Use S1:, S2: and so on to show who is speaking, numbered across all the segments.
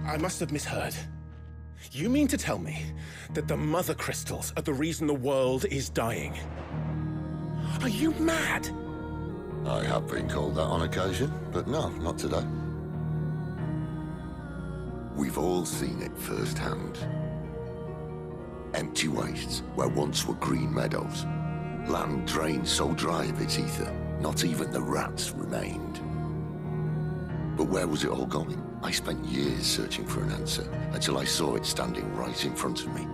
S1: I must have misheard. You mean to tell me that the mother crystals are the reason the world is dying? Are you mad?
S2: I have been called that on occasion, but no, not today. We've all seen it firsthand. Empty wastes where once were green meadows. Land drained so dry of its ether, not even the rats remained. But where was it all going? I spent years searching for an answer, until I saw it standing right in front of me.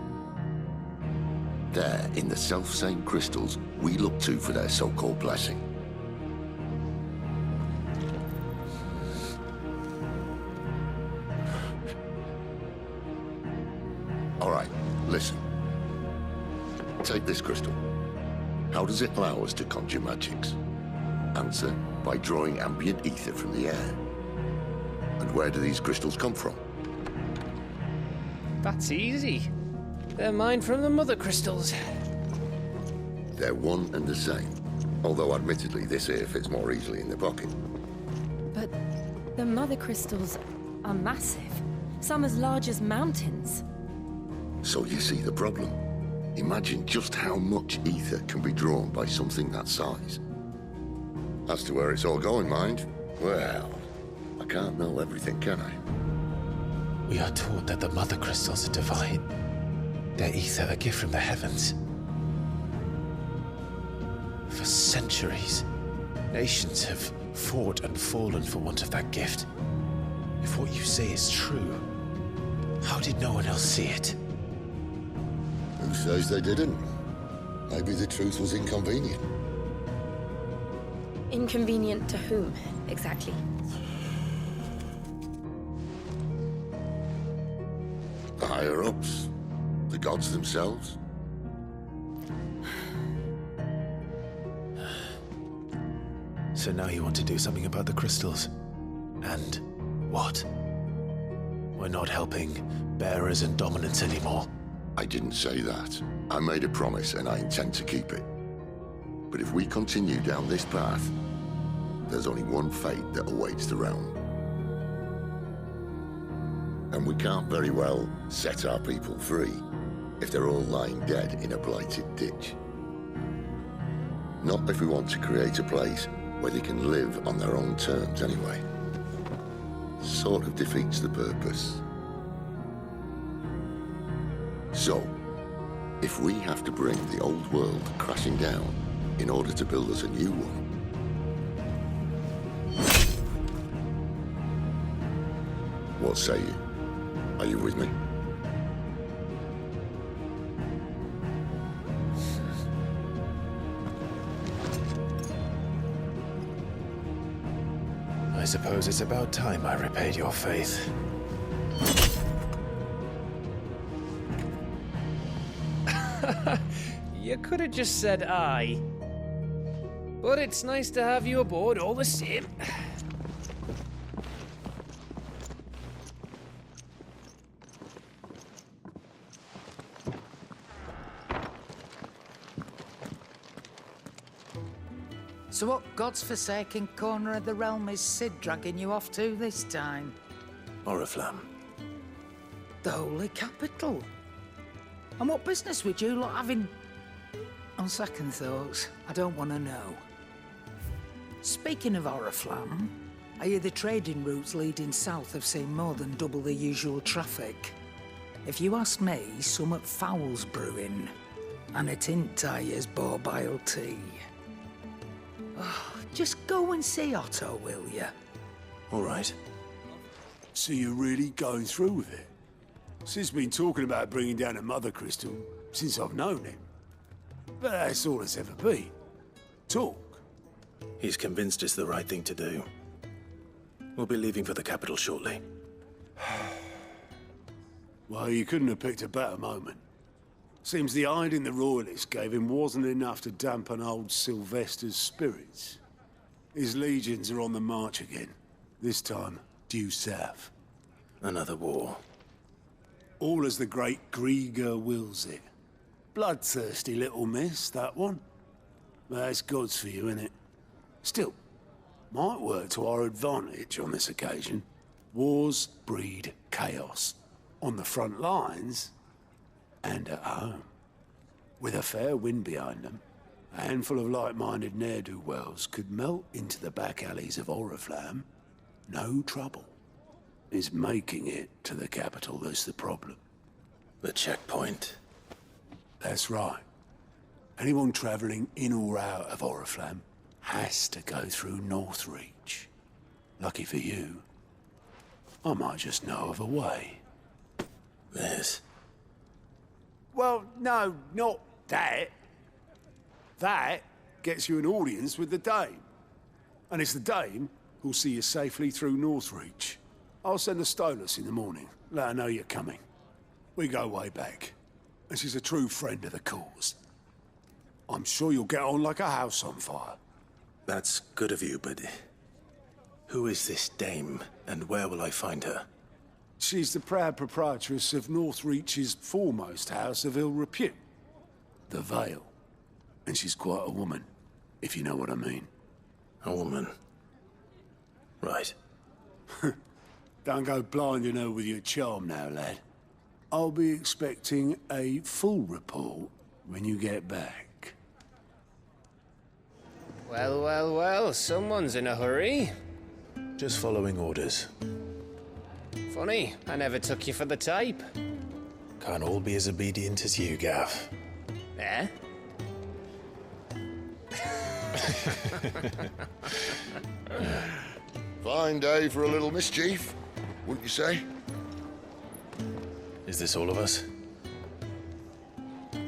S2: There, in the self-same crystals we look to for their so-called blessing. All right, listen. Take this crystal. How does it allow us to conjure magics? Answer, by drawing ambient ether from the air. And where do these crystals come from?
S3: That's easy. They're mined from the mother crystals.
S2: They're one and the same. Although admittedly this here fits more easily in the pocket.
S4: But the mother crystals are massive. Some as large as mountains.
S2: So you see the problem. Imagine just how much ether can be drawn by something that size. As to where it's all going, mind, well, I can't know everything, can I?
S1: We are taught that the mother crystals are divine. Their ether a gift from the heavens. For centuries, nations have fought and fallen for want of that gift. If what you say is true, how did no one else see it?
S2: Who says they didn't? Maybe the truth was inconvenient.
S4: Inconvenient to whom, exactly?
S2: The higher-ups? The gods themselves?
S1: So now you want to do something about the crystals. And what? We're not helping bearers and dominants anymore.
S2: I didn't say that. I made a promise and I intend to keep it. But if we continue down this path, there's only one fate that awaits the realm. And we can't very well set our people free if they're all lying dead in a blighted ditch. Not if we want to create a place where they can live on their own terms anyway. Sort of defeats the purpose. So, if we have to bring the old world crashing down in order to build us a new one, what say you? Are you with me?
S1: I suppose it's about time I repaid your faith.
S3: You could have just said aye. But it's nice to have you aboard all the same.
S5: So what God's forsaken corner of the realm is Sid dragging you off to this time?
S1: Oriflamme.
S5: The holy capital. And what business would you lot having? On second thoughts, I don't want to know. Speaking of Oriflamme, I hear the trading routes leading south have seen more than double the usual traffic. If you ask me, somewhat foul's brewing. And it ain't Tyre's borbile tea. Oh, just go and see Otto, will you?
S1: All right.
S6: So you're really going through with it? Sid's been talking about bringing down a mother crystal since I've known him. But that's all it's ever been. Talk.
S1: He's convinced it's the right thing to do. We'll be leaving for the capital shortly.
S6: Well, you couldn't have picked a better moment. Seems the hiding the royalists gave him wasn't enough to dampen old Sylvester's spirits. His legions are on the march again, this time due south.
S1: Another war.
S6: All as the great Grieger wills it. Bloodthirsty little miss, that one. That's God's for you, innit? Still, might work to our advantage on this occasion. Wars breed chaos. On the front lines and at home. With a fair wind behind them, a handful of like-minded ne'er-do-wells could melt into the back alleys of Oriflamme. No trouble. It's making it to the capital that's the problem.
S1: The checkpoint.
S6: That's right. Anyone travelling in or out of Oriflamme has to go through Northreach. Lucky for you, I might just know of a way.
S1: This.
S6: Well, no, not that. That gets you an audience with the Dame. And it's the Dame who'll see you safely through Northreach. I'll send a Stolas in the morning, let her know you're coming. We go way back, and she's a true friend of the cause. I'm sure you'll get on like a house on fire.
S1: That's good of you, but who is this dame, and where will I find her?
S6: She's the proud proprietress of Northreach's foremost house of ill repute, the Vale. And she's quite a woman, if you know what I mean.
S1: A woman. Right.
S6: Don't go blinding her with your charm now, lad. I'll be expecting a full report when you get back.
S3: Well, well, well, someone's in a hurry.
S1: Just following orders.
S3: Funny, I never took you for the type.
S1: Can't all be as obedient as you, Gav.
S3: Eh?
S2: Fine day for a little mischief, wouldn't you say?
S1: Is this all of us?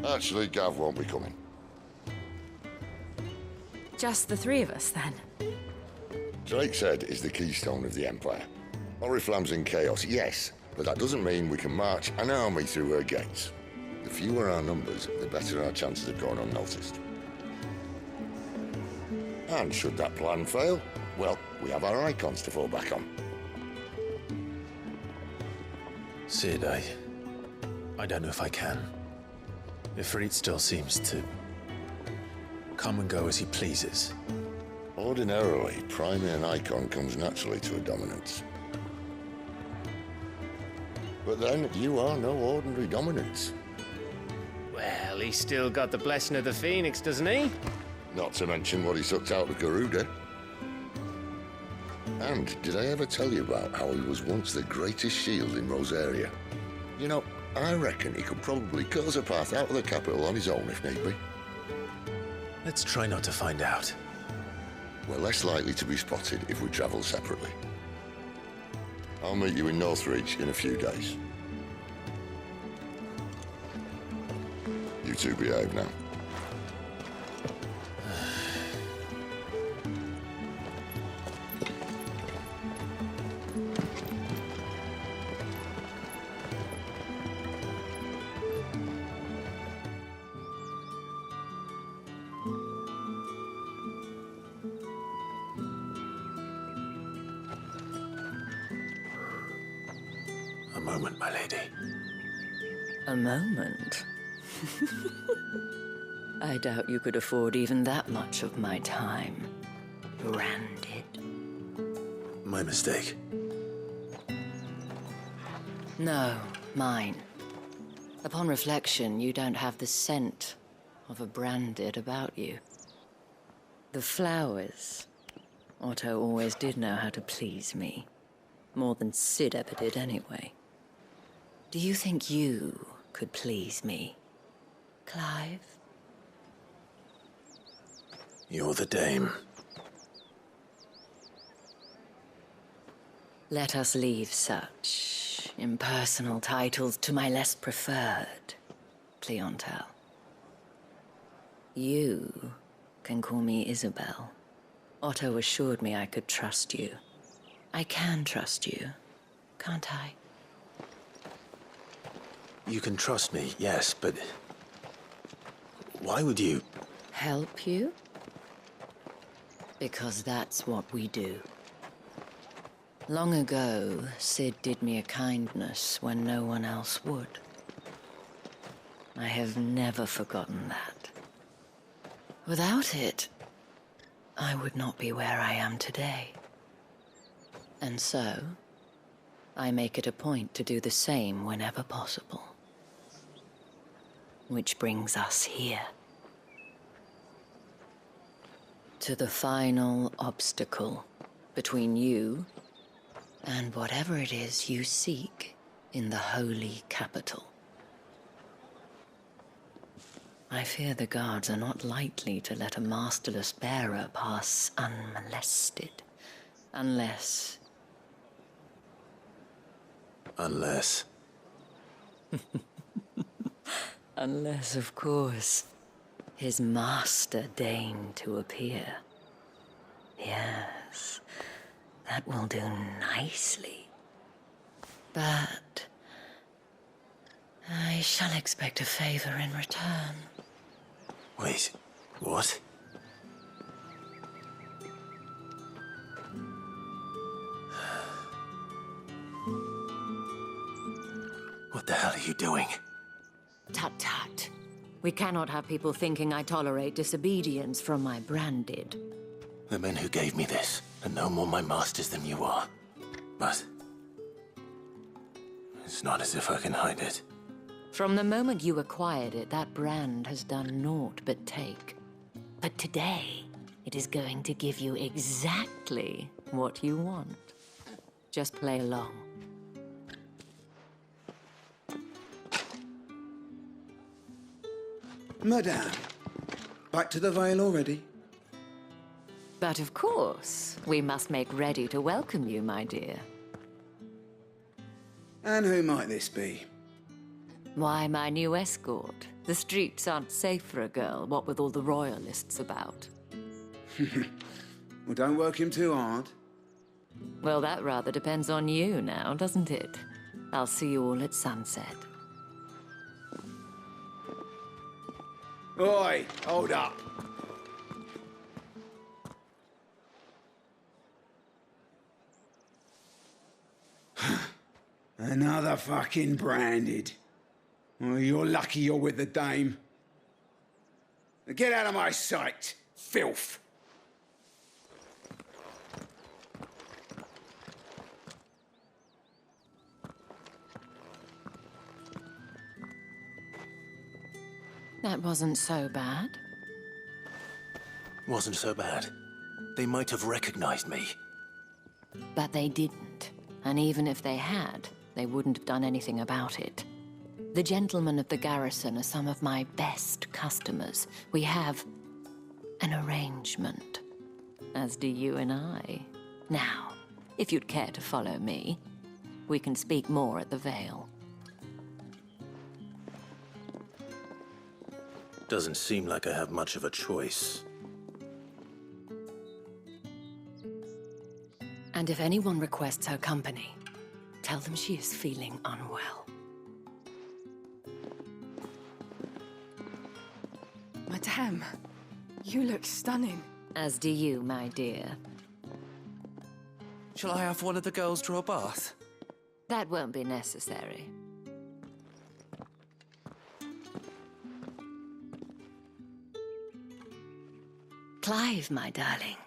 S2: Actually, Gav won't be coming.
S4: Just the three of us, then?
S2: Drake's Head is the keystone of the Empire. Oriflamme's in chaos, yes, but that doesn't mean we can march an army through her gates. The fewer our numbers, the better our chances of going unnoticed. And should that plan fail, well, we have our icons to fall back on.
S1: Sid, I don't know if I can. Ifrit still seems to come and go as he pleases.
S2: Ordinarily, priming an icon comes naturally to a dominance. But then, you are no ordinary dominance.
S3: Well, he's still got the blessing of the Phoenix, doesn't he?
S2: Not to mention what he sucked out of Garuda. And did I ever tell you about how he was once the greatest shield in Rosaria? You know, I reckon he could probably cut us a path out of the capital on his own if need be.
S1: Let's try not to find out.
S2: We're less likely to be spotted if we travel separately. I'll meet you in Northreach in a few days. You two behave now.
S1: A moment, my lady.
S7: A moment? I doubt you could afford even that much of my time. Branded.
S1: My mistake.
S7: No, mine. Upon reflection, you don't have the scent of a branded about you. The flowers. Otto always did know how to please me. More than Sid ever did anyway. Do you think you could please me, Clive?
S1: You're the dame.
S7: Let us leave such impersonal titles to my less preferred clientele. You can call me Isabel. Otto assured me I could trust you. I can trust you, can't I?
S1: You can trust me, yes, but why would you?
S7: Help you? Because that's what we do. Long ago, Sid did me a kindness when no one else would. I have never forgotten that. Without it, I would not be where I am today. And so, I make it a point to do the same whenever possible. Which brings us here. To the final obstacle between you and whatever it is you seek in the holy capital. I fear the guards are not likely to let a masterless bearer pass unmolested. Unless... Unless, of course, his master deigned to appear. Yes, that will do nicely. But I shall expect a favor in return.
S1: Wait, what? What the hell are you doing?
S7: Tut-tut. We cannot have people thinking I tolerate disobedience from my branded.
S1: The men who gave me this are no more my masters than you are. But it's not as if I can hide it.
S7: From the moment you acquired it, that brand has done naught but take. But today, it is going to give you exactly what you want. Just play along.
S8: Madame, back to the Vale already?
S7: But of course, we must make ready to welcome you, my dear.
S8: And who might this be?
S7: Why, my new escort. The streets aren't safe for a girl, what with all the royalists about.
S8: Well, don't work him too hard.
S7: Well, that rather depends on you now, doesn't it? I'll see you all at sunset.
S8: Oi, hold up. Another fucking branded. Well, you're lucky you're with the dame. Get out of my sight, filth.
S7: That wasn't so bad.
S1: Wasn't so bad. They might have recognized me.
S7: But they didn't. And even if they had, they wouldn't have done anything about it. The gentlemen of the garrison are some of my best customers. We have an arrangement, as do you and I. Now, if you'd care to follow me, we can speak more at the Vale.
S1: Doesn't seem like I have much of a choice.
S7: And if anyone requests her company, tell them she is feeling unwell.
S9: Madame, you look stunning.
S7: As do you, my dear.
S10: Shall I have one of the girls draw a bath?
S7: That won't be necessary. Clive, my darling.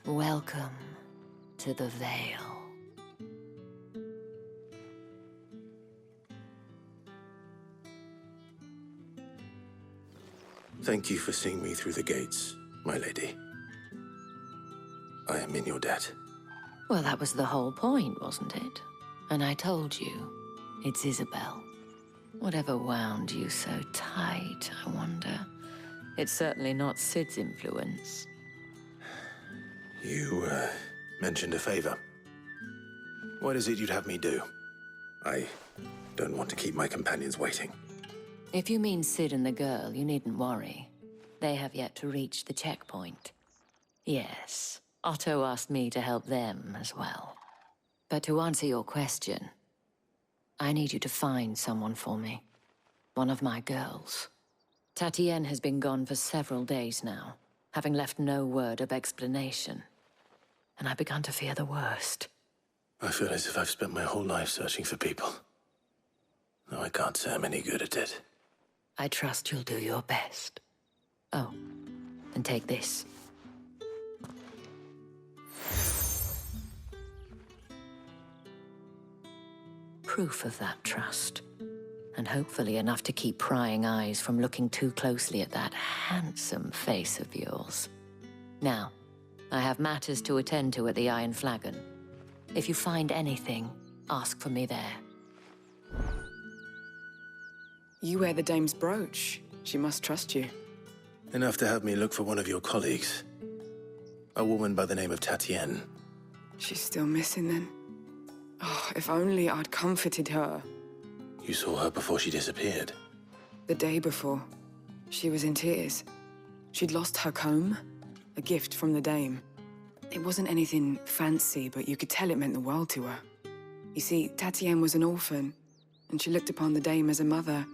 S7: Welcome to the Vale.
S1: Thank you for seeing me through the gates, my lady. I am in your debt.
S7: Well, that was the whole point, wasn't it? And I told you, it's Isabel. Whatever wound you so tight, I wonder. It's certainly not Sid's influence.
S1: You, mentioned a favor. What is it you'd have me do? I don't want to keep my companions waiting.
S7: If you mean Sid and the girl, you needn't worry. They have yet to reach the checkpoint. Yes, Otto asked me to help them as well. But to answer your question, I need you to find someone for me. One of my girls. Tatienne has been gone for several days now, having left no word of explanation. And I've begun to fear the worst.
S1: I feel as if I've spent my whole life searching for people. Though I can't say I'm any good at it.
S7: I trust you'll do your best. Oh, and take this. proof of that trust. And hopefully enough to keep prying eyes from looking too closely at that handsome face of yours. Now, I have matters to attend to at the Iron Flagon. If you find anything, ask for me there.
S9: You wear the dame's brooch. She must trust you.
S1: Enough to have me look for one of your colleagues. A woman by the name of Tatienne.
S9: She's still missing then. Oh, if only I'd comforted her.
S1: You saw her before she disappeared?
S9: The day before. She was in tears. She'd lost her comb, a gift from the dame. It wasn't anything fancy, but you could tell it meant the world to her. You see, Tatienne was an orphan, and she looked upon the dame as a mother,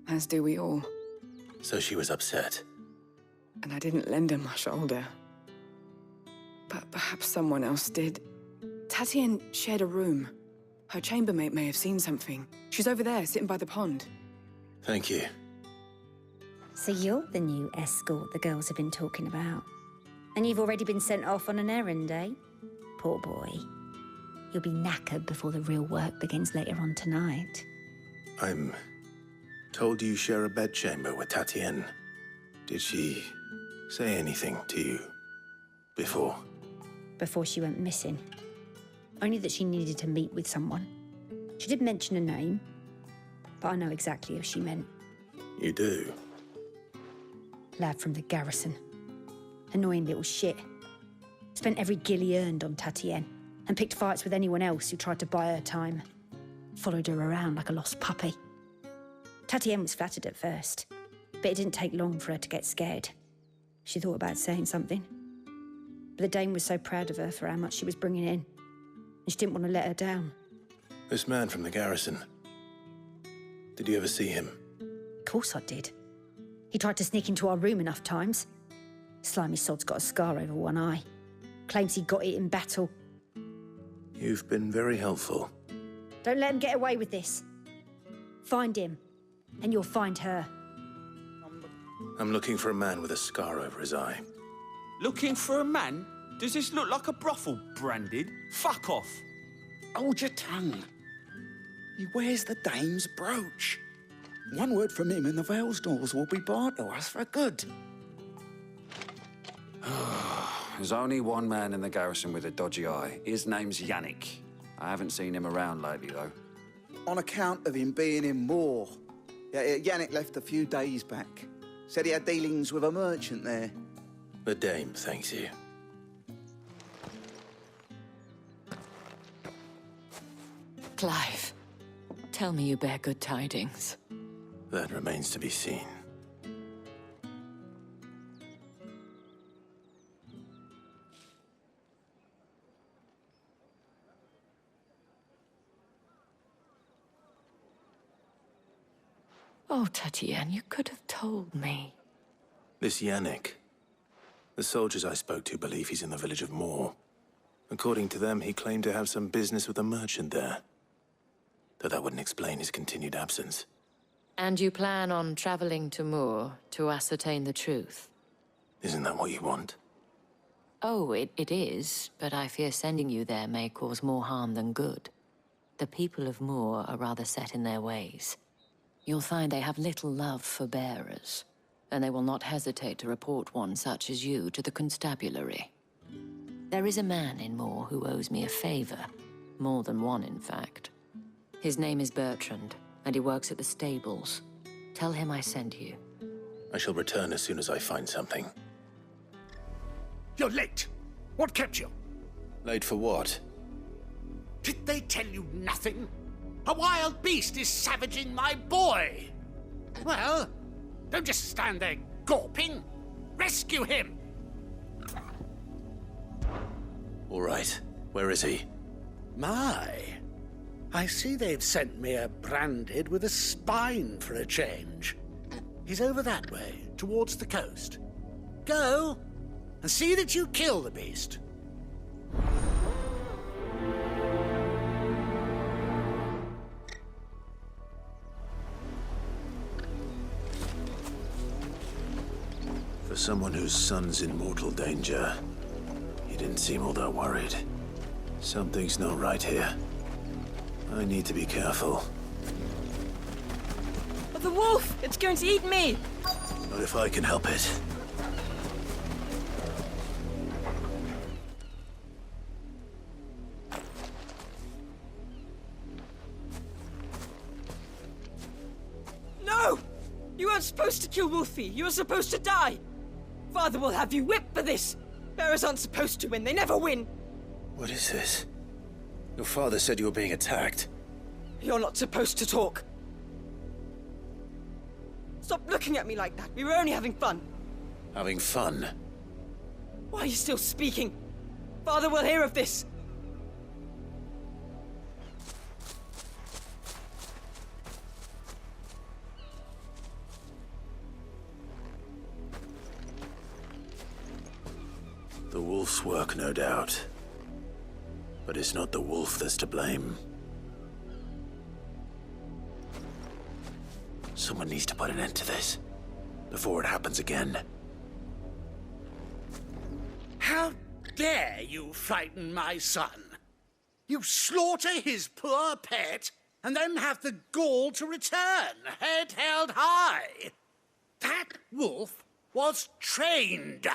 S9: as do we all.
S1: So she was upset.
S9: And I didn't lend her my shoulder. But perhaps someone else did. Tatienne shared a room. Her chambermaid may have seen something. She's over there, sitting by the pond.
S1: Thank you.
S11: So you're the new escort the girls have been talking about. And you've already been sent off on an errand, eh? Poor boy. You'll be knackered before the real work begins later on tonight.
S1: I'm told you share a bedchamber with Tatienne. Did she say anything to you before?
S11: Before she went missing. Only that she needed to meet with someone. She did mention a name, but I know exactly who she meant.
S1: You do?
S11: Lad from the garrison. Annoying little shit. Spent every guil he earned on Tatienne, and picked fights with anyone else who tried to buy her time. Followed her around like a lost puppy. Tatienne was flattered at first, but it didn't take long for her to get scared. She thought about saying something. But the dame was so proud of her for how much she was bringing in, and she didn't want to let her down.
S1: This man from the garrison. Did you ever see him?
S11: Of course I did. He tried to sneak into our room enough times. Slimy sod's got a scar over one eye. Claims he got it in battle.
S1: You've been very helpful.
S11: Don't let him get away with this. Find him, and you'll find her.
S1: I'm looking for a man with a scar over his eye.
S10: Looking for a man? Does this look like a brothel, Branded? Fuck off.
S8: Hold your tongue. He wears the dame's brooch. One word from him and the Vale's doors will be barred to us for good.
S12: There's only one man in the garrison with a dodgy eye. His name's Yannick. I haven't seen him around lately, though.
S8: On account of him being in Moor. Yeah, Yannick left a few days back. Said he had dealings with a merchant there.
S1: The dame thanks you.
S7: Clive, tell me you bear good tidings.
S1: That remains to be seen.
S7: Oh, Tatienne, you could have told me.
S1: This Yannick. The soldiers I spoke to believe he's in the village of Moor. According to them, he claimed to have some business with a merchant there. Though that wouldn't explain his continued absence.
S7: And you plan on traveling to Moor to ascertain the truth?
S1: Isn't that what you want?
S7: Oh, it is, but I fear sending you there may cause more harm than good. The people of Moor are rather set in their ways. You'll find they have little love for bearers, and they will not hesitate to report one such as you to the constabulary. There is a man in Moor who owes me a favor. More than one, in fact. His name is Bertrand, and he works at the stables. Tell him I sent you.
S1: I shall return as soon as I find something.
S13: You're late. What kept you?
S1: Late for what?
S13: Did they tell you nothing? A wild beast is savaging my boy. Well, don't just stand there gawping. Rescue him.
S1: All right. Where is he?
S13: My. I see they've sent me a Branded with a spine for a change. He's over that way, towards the coast. Go, and see that you kill the beast.
S1: For someone whose son's in mortal danger, he didn't seem all that worried. Something's not right here. I need to be careful.
S4: But the wolf! It's going to eat me!
S1: Not if I can help it.
S4: No! You weren't supposed to kill Wolfie. You were supposed to die. Father will have you whipped for this. Bearers aren't supposed to win. They never win.
S1: What is this? Your father said you were being attacked.
S4: You're not supposed to talk. Stop looking at me like that. We were only having fun.
S1: Having fun?
S4: Why are you still speaking? Father will hear of this.
S1: The wolf's work, no doubt. But it's not the wolf that's to blame. Someone needs to put an end to this, before it happens again.
S13: How dare you frighten my son? You slaughter his poor pet, and then have the gall to return, head held high. That wolf was trained.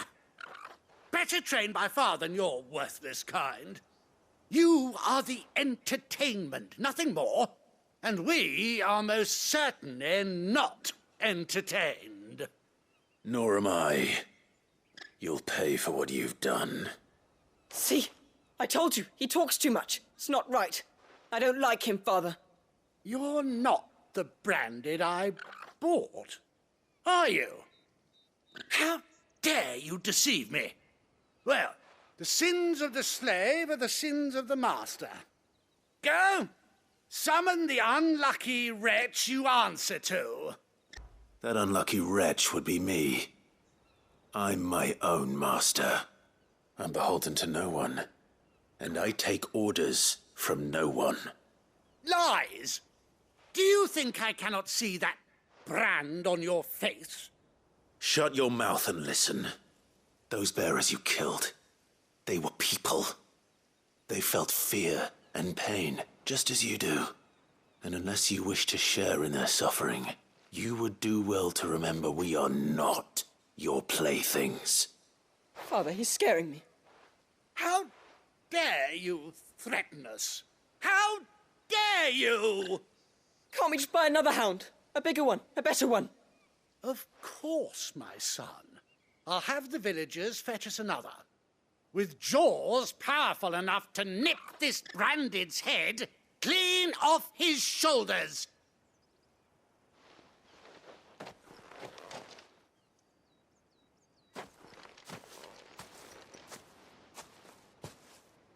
S13: Better trained by far than your worthless kind. You are the entertainment, nothing more. And we are most certainly not entertained.
S1: Nor am I. You'll pay for what you've done.
S4: See? I told you, he talks too much. It's not right. I don't like him, Father.
S13: You're not the branded I bought, are you? How dare you deceive me? Well, the sins of the slave are the sins of the master. Go! Summon the unlucky wretch you answer to.
S1: That unlucky wretch would be me. I'm my own master. I'm beholden to no one. And I take orders from no one.
S13: Lies! Do you think I cannot see that brand on your face?
S1: Shut your mouth and listen. Those bearers you killed, they were people. They felt fear and pain, just as you do. And unless you wish to share in their suffering, you would do well to remember we are not your playthings.
S4: Father, he's scaring me.
S13: How dare you threaten us? How dare you?
S4: Can't we just buy another hound? A bigger one, a better one.
S13: Of course, my son. I'll have the villagers fetch us another. With jaws powerful enough to nip this branded's head clean off his shoulders.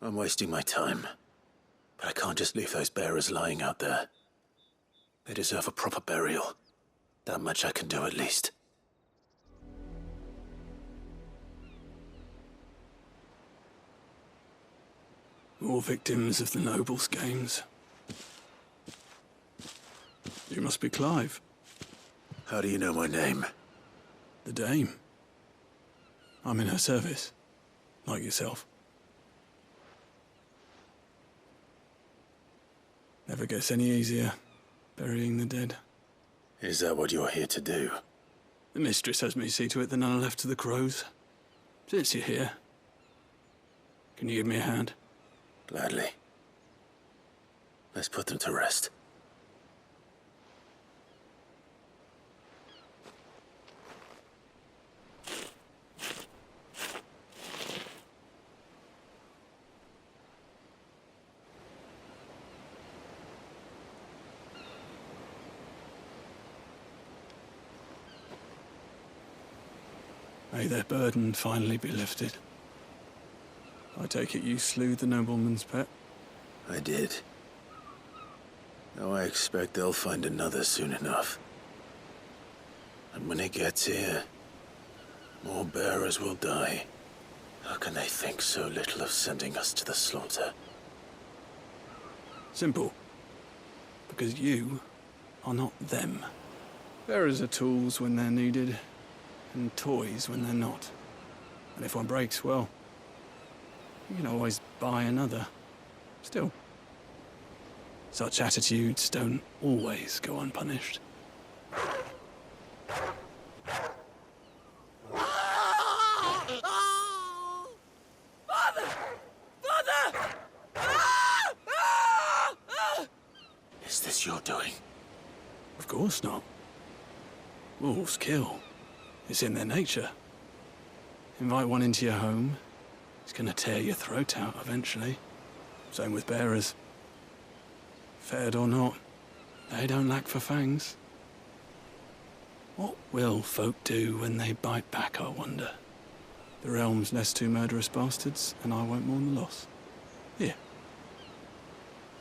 S1: I'm wasting my time. But I can't just leave those bearers lying out there. They deserve a proper burial. That much I can do at least.
S14: More victims of the nobles' games. You must be Clive.
S1: How do you know my name?
S14: The Dame. I'm in her service, like yourself. Never gets any easier, burying the dead.
S1: Is that what you're here to do?
S14: The mistress has me see to it that none are left to the crows. Since you're here, can you give me a hand?
S1: Gladly. Let's put them to rest.
S14: May their burden finally be lifted. I take it you slew the nobleman's pet?
S1: I did. Now I expect they'll find another soon enough. And when it gets here, more bearers will die. How can they think so little of sending us to the slaughter?
S14: Simple. Because you are not them. Bearers are tools when they're needed, and toys when they're not. And if one breaks, well, you can always buy another. Still, Such attitudes don't always go unpunished.
S4: Father! Father!
S1: Is this your doing?
S14: Of course not. Wolves kill. It's in their nature. Invite one into your home, it's gonna tear your throat out eventually. Same with bearers. Fed or not, they don't lack for fangs. What will folk do when they bite back, I wonder? The realm's less two murderous bastards, and I won't mourn the loss. Here.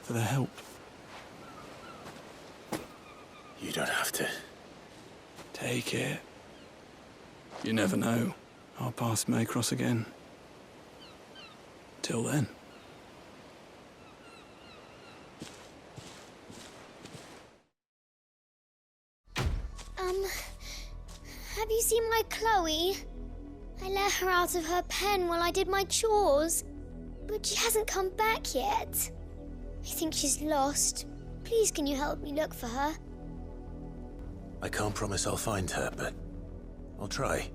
S14: For their help.
S1: You don't have to.
S14: Take it. You never know. Our paths may cross again. Till then.
S15: Have you seen my Chloe? I let her out of her pen while I did my chores, but she hasn't come back yet. I think she's lost. Please, can you help me look for her?
S1: I can't promise I'll find her, but I'll try.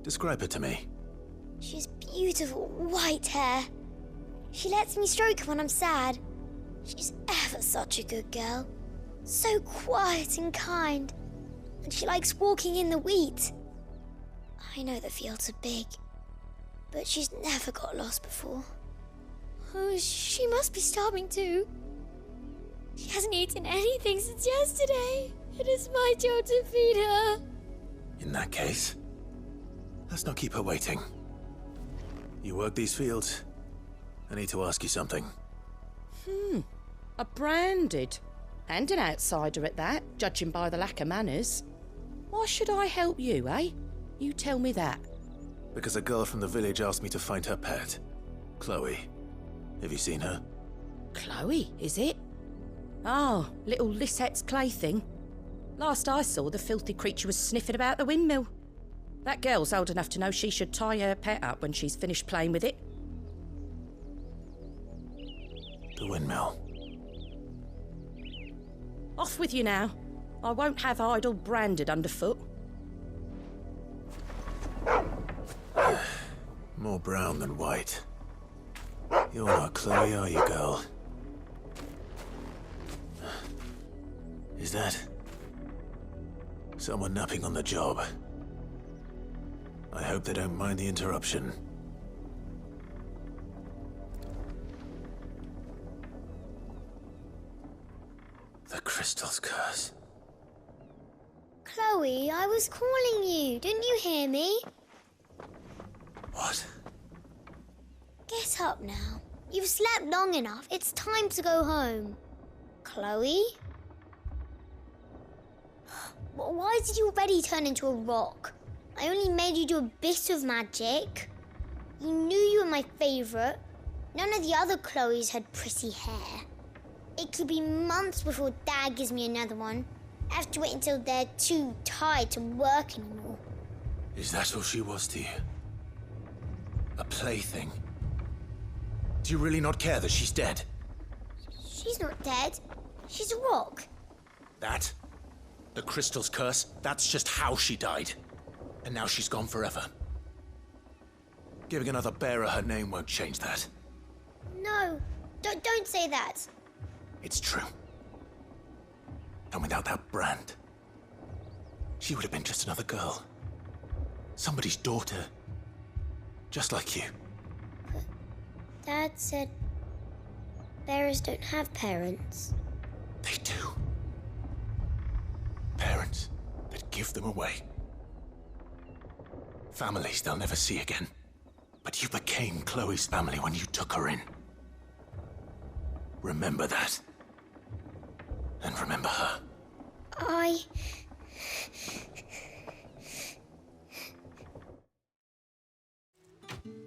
S1: Describe her to me.
S15: She has beautiful white hair. She lets me stroke her when I'm sad. She's ever such a good girl. So quiet and kind. And she likes walking in the wheat. I know the fields are big, but she's never got lost before. Oh, she must be starving too. She hasn't eaten anything since yesterday. It is my job to feed her.
S1: In that case, let's not keep her waiting. You work these fields? I need to ask you something.
S16: A branded. And an outsider at that, judging by the lack of manners. Why should I help you, eh? You tell me that.
S1: Because a girl from the village asked me to find her pet, Chloe. Have you seen her?
S16: Chloe, is it? Oh, little Lisette's plaything. Last I saw, the filthy creature was sniffing about the windmill. That girl's old enough to know she should tie her pet up when she's finished playing with it.
S1: The windmill.
S16: Off with you now. I won't have idle branded underfoot.
S1: More brown than white. You're not Chloe, are you, girl? Is that someone napping on the job? I hope they don't mind the interruption. The crystal's curse.
S15: Chloe, I was calling you. Didn't you hear me?
S1: What?
S15: Get up now. You've slept long enough. It's time to go home. Chloe? Why did you already turn into a rock? I only made you do a bit of magic. You knew you were my favourite. None of the other Chloes had pretty hair. It could be months before Dad gives me another one. I have to wait until they're too tired to work anymore.
S1: Is that all she was to you? A plaything? Do you really not care that she's dead?
S15: She's not dead. She's a rock.
S1: That? The crystal's curse? That's just how she died. And now she's gone forever. Giving another bearer her name won't change that.
S15: No, don't say that.
S1: It's true. And without that brand, she would have been just another girl. Somebody's daughter. Just like you.
S15: But Dad said bearers don't have parents.
S1: They do. Parents that give them away. Families they'll never see again. But you became Chloe's family when you took her in. Remember that. And remember her.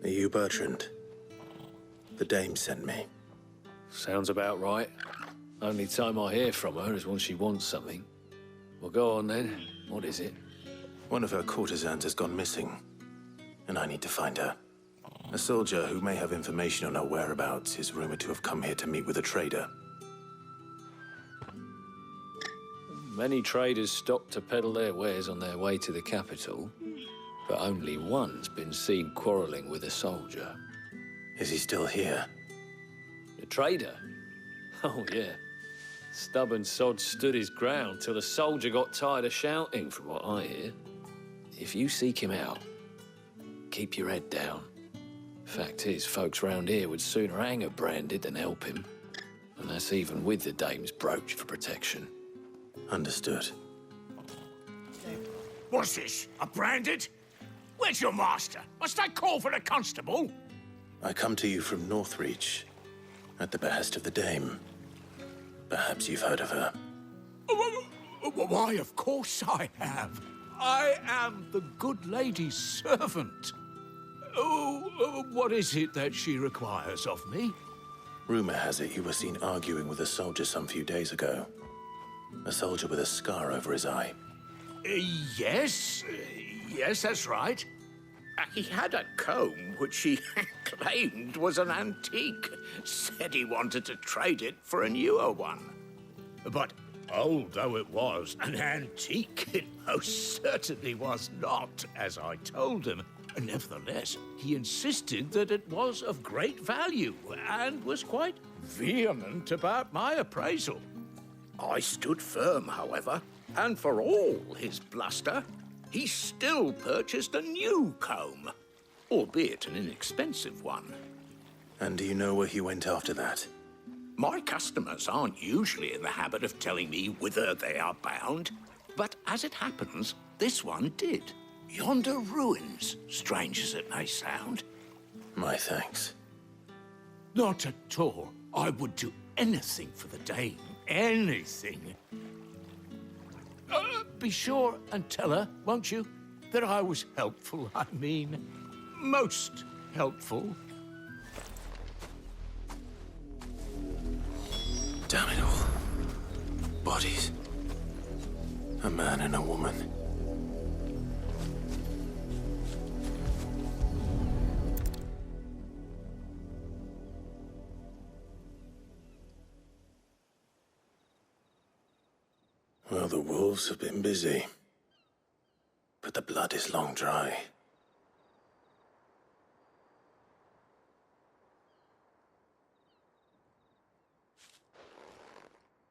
S15: Are
S1: you Bertrand? The dame sent me.
S17: Sounds about right. Only time I hear from her is when she wants something. Well, go on then. What is it?
S1: One of her courtesans has gone missing, and I need to find her. A soldier who may have information on her whereabouts is rumored to have come here to meet with a trader.
S17: Many traders stopped to peddle their wares on their way to the capital, but only one's been seen quarrelling with a soldier.
S1: Is he still here?
S17: The trader? Oh, yeah. Stubborn sod stood his ground till the soldier got tired of shouting, from what I hear. If you seek him out, keep your head down. Fact is, folks round here would sooner hang a branded than help him. And that's even with the dame's brooch for protection.
S1: Understood.
S18: What's this? A branded? Where's your master? Must I call for the constable?
S1: I come to you from Northreach, at the behest of the dame. Perhaps you've heard of her.
S18: Why, of course I have. I am the good lady's servant. Oh, what is it that she requires of me?
S1: Rumor has it you were seen arguing with a soldier some few days ago. A soldier with a scar over his eye.
S18: Yes, that's right. He had a comb which he claimed was an antique. Said he wanted to trade it for a newer one. But old though it was, an antique it most certainly was not, as I told him. Nevertheless, he insisted that it was of great value and was quite vehement about my appraisal. I stood firm, however, and for all his bluster, he still purchased a new comb, albeit an inexpensive one.
S1: And do you know where he went after that?
S18: My customers aren't usually in the habit of telling me whither they are bound, but as it happens, this one did. Yonder ruins, strange as it may sound.
S1: My thanks.
S18: Not at all. I would do anything for the dame. Anything. Be sure and tell her, won't you, that I was helpful. I mean, most helpful.
S1: Damn it all. Bodies. A man and a woman. Well, the wolves have been busy, but the blood is long dry.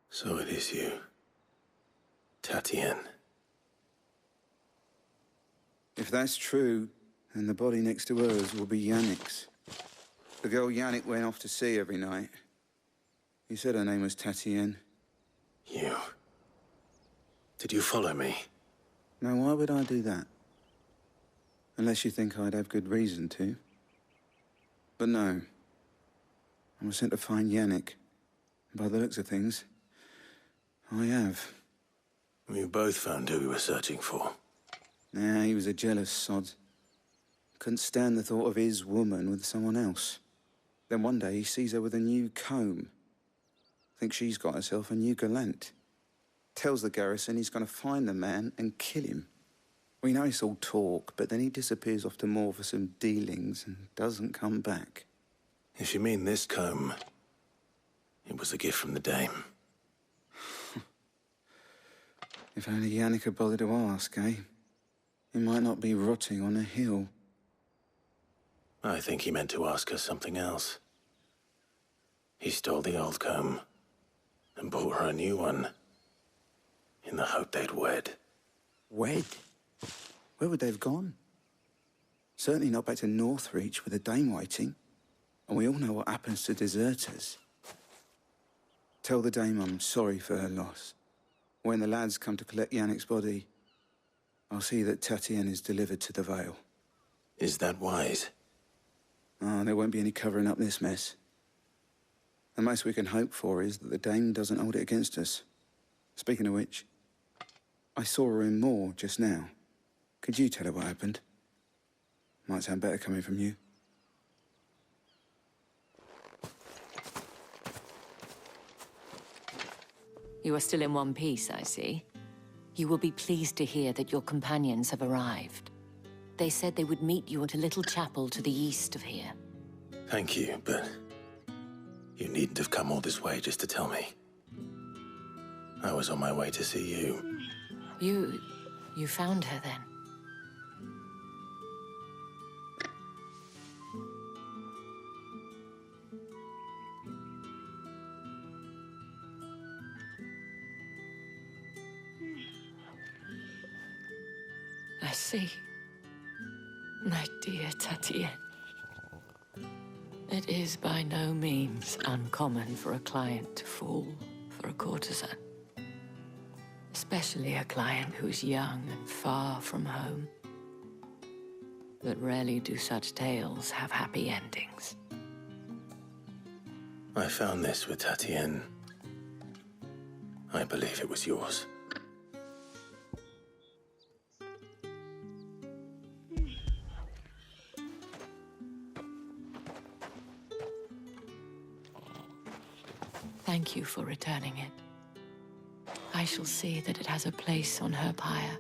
S1: So it is you, Tatienne.
S19: If that's true, then the body next to hers will be Yannick's. The girl Yannick went off to sea every night. He said her name was Tatienne.
S1: You... Did you follow me?
S19: Now, why would I do that? Unless you think I'd have good reason to. But no. I was sent to find Yannick. By the looks of things, I have.
S1: We both found who we were searching for.
S19: Nah, he was a jealous sod. Couldn't stand the thought of his woman with someone else. Then one day he sees her with a new comb. Thinks she's got herself a new gallant. Tells the garrison he's going to find the man and kill him. We know it's all talk, but then he disappears off to Moor for some dealings and doesn't come back.
S1: If you mean this comb, it was a gift from the dame.
S19: If only Yannick had bothered to ask, eh? He might not be rotting on a hill.
S1: I think he meant to ask her something else. He stole the old comb and bought her a new one. In the hope they'd wed.
S19: Wed? Where would they have gone? Certainly not back to Northreach with a dame waiting. And we all know what happens to deserters. Tell the dame I'm sorry for her loss. When the lads come to collect Yannick's body, I'll see that Tatienne is delivered to the Vale.
S1: Is that wise?
S19: Ah, there won't be any covering up this mess. The most we can hope for is that the dame doesn't hold it against us. Speaking of which, I saw her in Moor just now. Could you tell her what happened? Might sound better coming from you.
S7: You are still in one piece, I see. You will be pleased to hear that your companions have arrived. They said they would meet you at a little chapel to the east of here.
S1: Thank you, but you needn't have come all this way just to tell me. I was on my way to see you.
S7: You found her then? I see. My dear Tatienne. It is by no means uncommon for a client to fall for a courtesan. Especially a client who's young and far from home. But rarely do such tales have happy endings.
S1: I found this with Tatienne. I believe it was yours.
S7: Thank you for returning it. I shall see that it has a place on her pyre.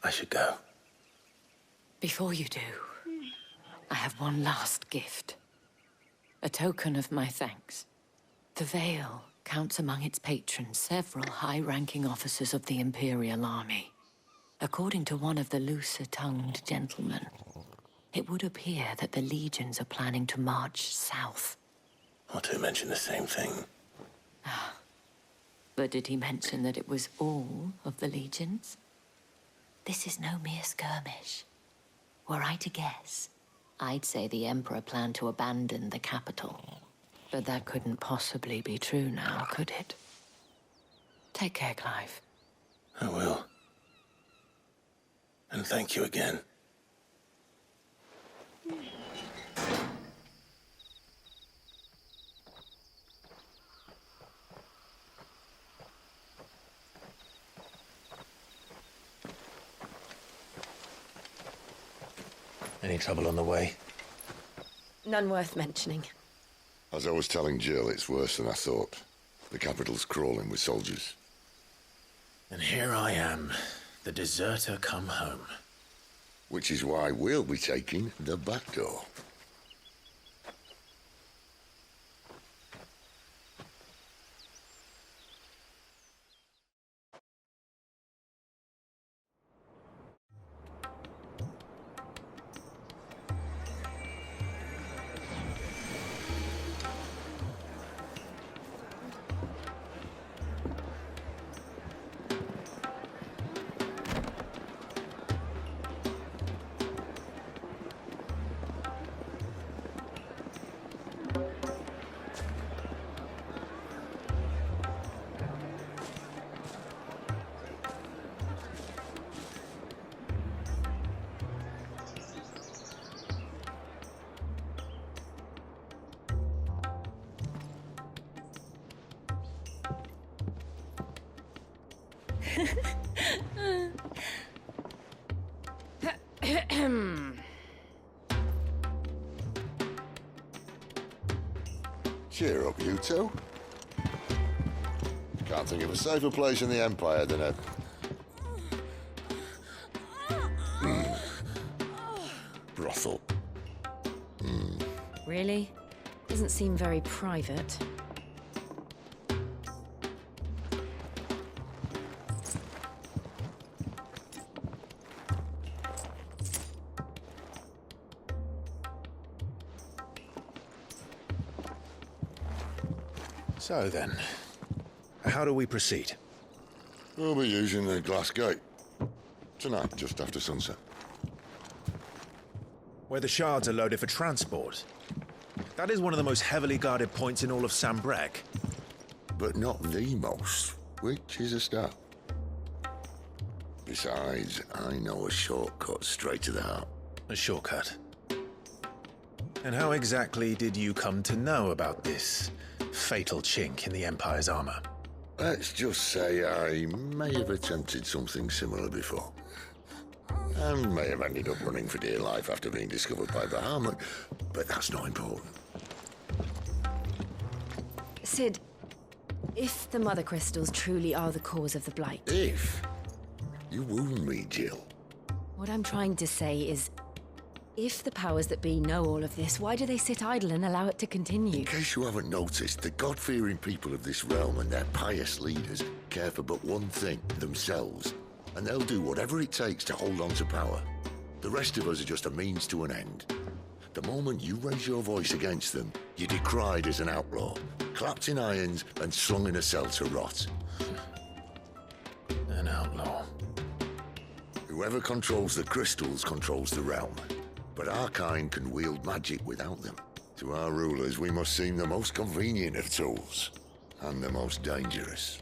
S1: I should go.
S7: Before you do, I have one last gift. A token of my thanks. The Veil counts among its patrons several high-ranking officers of the Imperial Army. According to one of the looser-tongued gentlemen, it would appear that the legions are planning to march south.
S1: Or to mention the same thing.
S7: But did he mention that it was all of the legions? This is no mere skirmish. Were I to guess, I'd say the Emperor planned to abandon the capital. But that couldn't possibly be true now, could it? Take care, Clive.
S1: I will. And thank you again. Any trouble on the way?
S20: None worth mentioning.
S2: As I was telling Jill, it's worse than I thought. The capital's crawling with soldiers.
S1: And here I am, the deserter come home.
S2: Which is why we'll be taking the back door. Cheer up, you two. Can't think of a safer place in the Empire than a... brothel.
S20: Really? Doesn't seem very private.
S1: So then, how do we proceed?
S2: We'll be using the glass gate. Tonight, just after sunset.
S1: Where the shards are loaded for transport. That is one of the most heavily guarded points in all of Sambrec.
S2: But not the most, which is a start. Besides, I know a shortcut straight to the heart.
S1: A shortcut? And how exactly did you come to know about this fatal chink in the Empire's armor?
S2: Let's just say I may have attempted something similar before. And may have ended up running for dear life after being discovered by Bahamut, but that's not important.
S20: Sid, If the Mother Crystals truly are the cause of the Blight...
S2: If? You wound me, Jill.
S20: What I'm trying to say is, if the powers that be know all of this, why do they sit idle and allow it to continue?
S2: In case you haven't noticed, the God-fearing people of this realm and their pious leaders care for but one thing, themselves. And they'll do whatever it takes to hold on to power. The rest of us are just a means to an end. The moment you raise your voice against them, you're decried as an outlaw, clapped in irons and slung in a cell to rot.
S1: An outlaw.
S2: Whoever controls the crystals controls the realm. But our kind can wield magic without them. To our rulers, we must seem the most convenient of tools, and the most dangerous.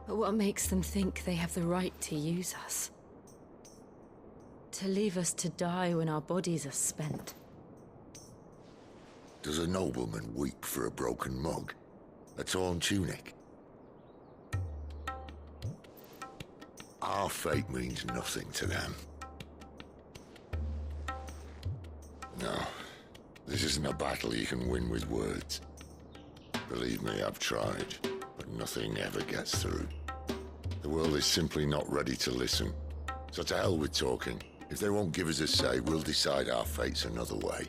S20: But what makes them think they have the right to use us? To leave us to die when our bodies are spent?
S2: Does a nobleman weep for a broken mug? A torn tunic? Our fate means nothing to them. No, this isn't a battle you can win with words. Believe me, I've tried, but nothing ever gets through. The world is simply not ready to listen. So to hell with talking. If they won't give us a say, we'll decide our fates another way.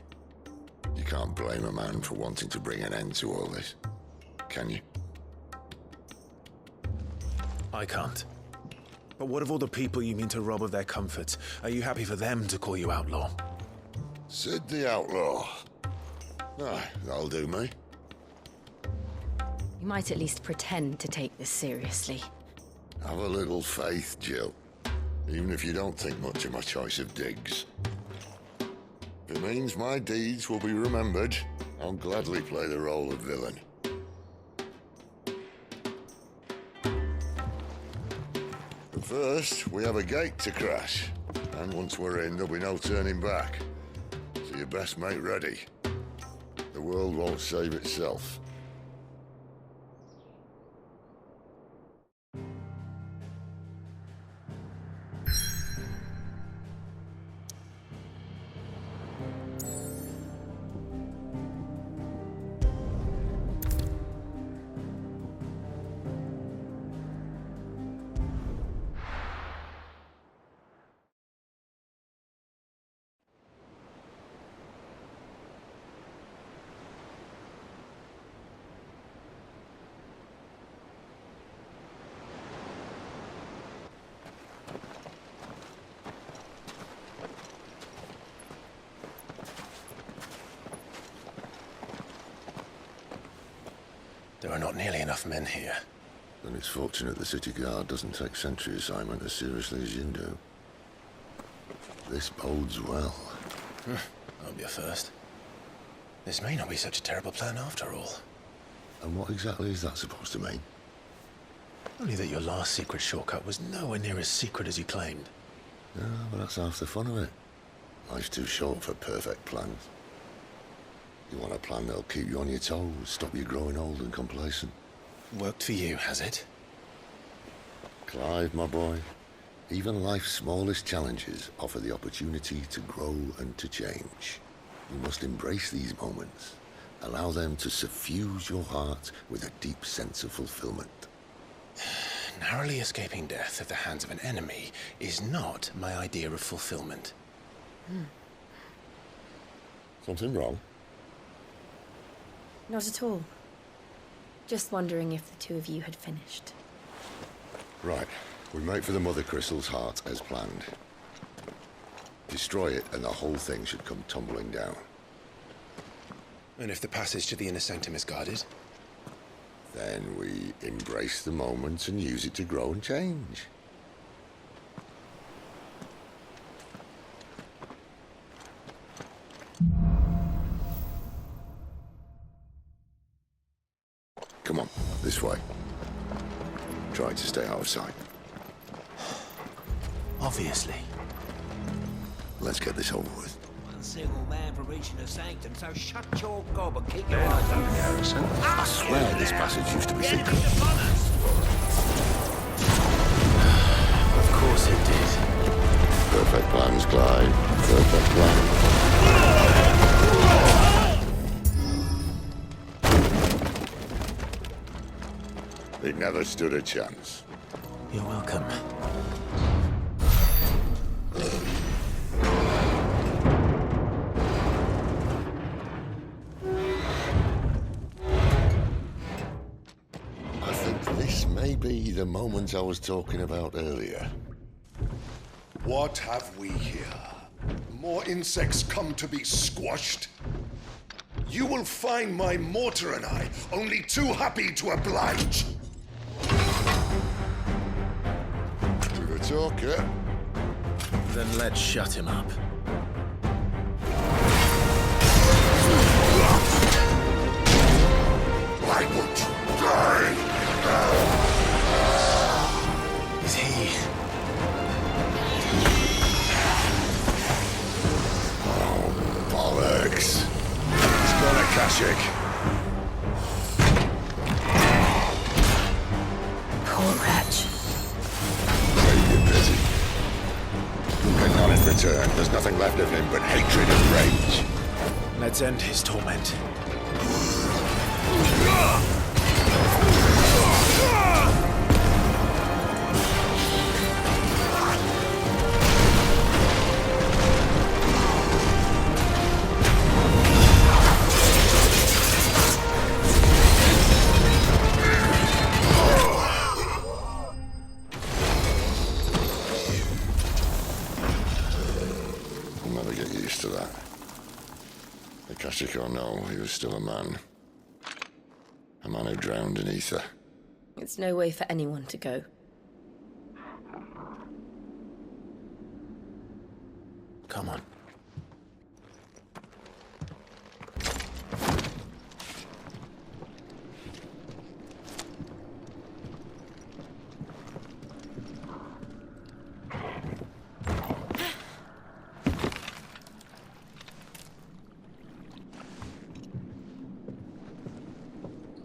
S2: You can't blame a man for wanting to bring an end to all this, can you?
S1: I can't. But what of all the people you mean to rob of their comforts? Are you happy for them to call you outlaw?
S2: Sid the Outlaw. Ah, that'll do me.
S20: You might at least pretend to take this seriously.
S2: Have a little faith, Jill. Even if you don't think much of my choice of digs. If it means my deeds will be remembered, I'll gladly play the role of villain. But first, we have a gate to crash. And once we're in, there'll be no turning back. So you best make ready. The world won't save itself.
S1: There are not nearly enough men here.
S2: Then it's fortunate the city guard doesn't take sentry assignment as seriously as you do. This bodes well.
S1: That'll be a first. This may not be such a terrible plan after all.
S2: And what exactly is that supposed to mean?
S1: Only that your last secret shortcut was nowhere near as secret as you claimed.
S2: Yeah, but that's half the fun of it. Life's too short for perfect plans. You want a plan that'll keep you on your toes, stop you growing old and complacent.
S1: Worked for you, has it?
S2: Clive, my boy, even life's smallest challenges offer the opportunity to grow and to change. You must embrace these moments. Allow them to suffuse your heart with a deep sense of fulfillment.
S1: Narrowly escaping death at the hands of an enemy is not my idea of fulfillment.
S2: Something wrong?
S20: Not at all. Just wondering if the two of you had finished.
S2: Right. We make for the Mother Crystal's heart as planned. Destroy it and the whole thing should come tumbling down.
S1: And if the passage to the inner sanctum is guarded?
S2: Then we embrace the moment and use it to grow and change. Come on, this way. Try to stay out of sight.
S1: Obviously.
S2: Let's get this over with.
S18: One single man for reaching the sanctum, so shut your gob and keep your eyes on the garrison.
S2: I swear this passage used to be secret.
S1: Of course it did.
S2: Perfect plans, Clive. Perfect plans. Never stood a chance.
S1: You're welcome.
S2: I think this may be the moment I was talking about earlier.
S21: What have we here? More insects come to be squashed? You will find my mortar and I only too happy to oblige.
S2: To the talker.
S1: Then let's shut him up.
S2: Why won't you die?
S1: Is he?
S2: Oh, bollocks. It's gonna Kashyyyk.
S11: Poor wretch.
S2: Save your pity. You'll get none in return. There's nothing left of him but hatred and rage.
S1: Let's end his torment.
S2: I'll never get used to that. The Kashyyyk or no, he was still a man. A man who drowned in ether.
S16: It's no way for anyone to go.
S1: Come on.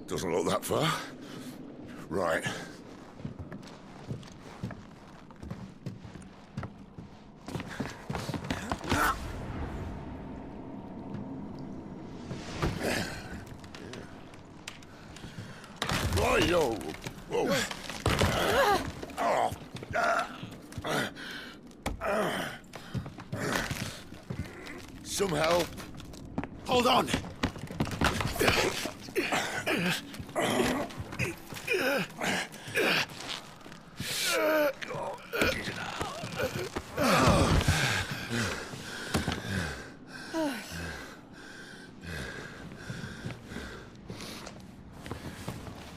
S2: Doesn't look that far. Right. Right-o. Whoa. Some help.
S1: Hold on!